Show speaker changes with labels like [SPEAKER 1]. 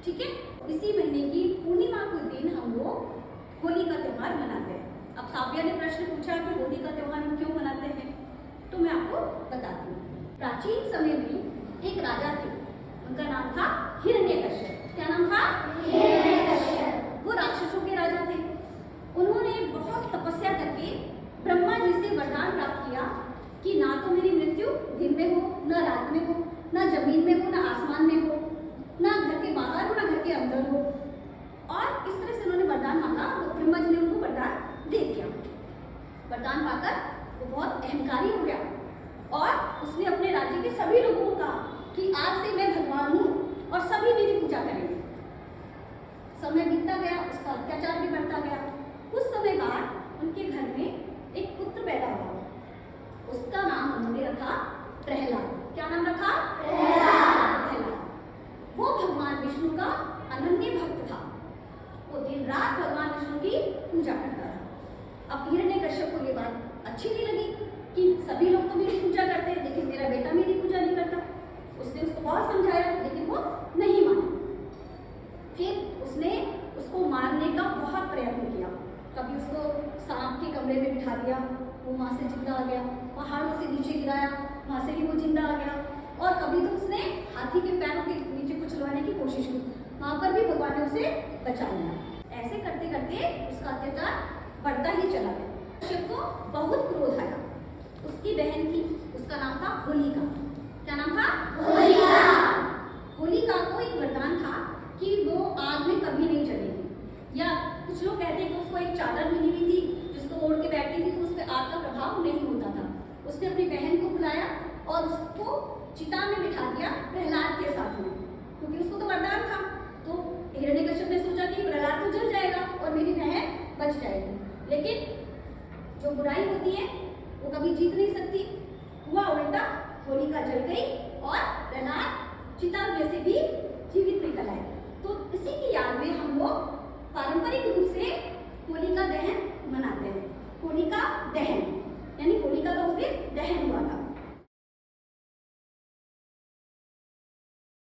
[SPEAKER 1] ठीक है। इसी महीने की पूर्णिमा के दिन हम लोग होली का त्यौहार मनाते हैं। अब काव्या ने प्रश्न पूछा कि होली का त्यौहार हम क्यों मनाते हैं, तो मैं आपको बताती हूँ। प्राचीन समय में एक राजा थे, उनका नाम था हिरण्यकश्यप। क्या नाम था? हिरण्यकश्यप। वो राक्षसों के राजा थे। उन्होंने बहुत तपस्या करके ब्रह्मा जी से वरदान प्राप्त किया कि ना तो मेरी मृत्यु दिन में हो, न रात में हो, न जमीन में हो, न आसमान में हो, ना घर के बाहर हो, ना घर के अंदर हो। और इस तरह से उन्होंने वरदान मांगा, तो ब्रह्मा जी ने उनको वरदान दे दिया। वरदान पाकर वो बहुत अहंकारी हो गया और उसने अपने राज्य के सभी लोगों को कहा कि आज से मैं भगवान हूँ और सभी मेरी पूजा करेंगे। समय बीतता गया, उसका अत्याचार भी बढ़ता गया। कुछ समय बाद उनके घर में एक पुत्र पैदा हुआ। उसका नाम उन्होंने रखा प्रहलाद। क्या नाम रखा? प्रहलाद। वो भगवान विष्णु का अनन्य भक्त था। वो दिन रात भगवान विष्णु की पूजा करता था। अब हिरण्यकश्यप को ये बात अच्छी नहीं लगी कि सभी लोग तो मेरी पूजा करते हैं, लेकिन मेरा बेटा मेरी पूजा नहीं करता। उसने उसको बहुत समझाया, लेकिन वो नहीं माना। फिर उसने उसको मारने का बहुत प्रयत्न किया। कभी उसको सांप के कमरे में बिठा दिया, वो वहाँ से जिंदा आ गया। पहाड़ों से नीचे गिराया, वहाँ से भी वो जिंदा आ गया। और कभी तो उसने हाथी के पैरों के नीचे कुछ लुभाने की कोशिश की, वहाँ पर भी भगवान ने उसे बचा लिया। ऐसे करते करते उसका अत्याचार बढ़ता ही चला गया। शिव को बहुत क्रोध आया। उसकी बहन थी, उसका नाम था होलिका। क्या नाम था? होलिका। होलिका को एक वरदान था कि वो आग में कभी नहीं जलेगी, या कुछ लोग कहते हैं कि उसको एक चादर मिली हुई थी जिसको ओढ़ के बैठती थी, तो उस पर आग का प्रभाव नहीं होता था। उसने अपनी बहन को बुलाया और उसको चिता में बिठा दिया प्रहलाद के साथ में, क्योंकि उसको तो वरदान था। तो हिरण्यकश्यप ने सोचा कि प्रहलाद तो जल जाएगा और मेरी बहन बच जाएगी। लेकिन जो बुराई होती है वो कभी जीत नहीं सकती। हुआ उल्टा, होलिका जल गई और प्रहलाद चिता में से भी जीवित निकल आए। तो इसी की याद में हम लोग पारंपरिक रूप से होलिका दहन मनाते हैं। होलिका दहन यानी होलिका का उस दिन दहन हुआ था।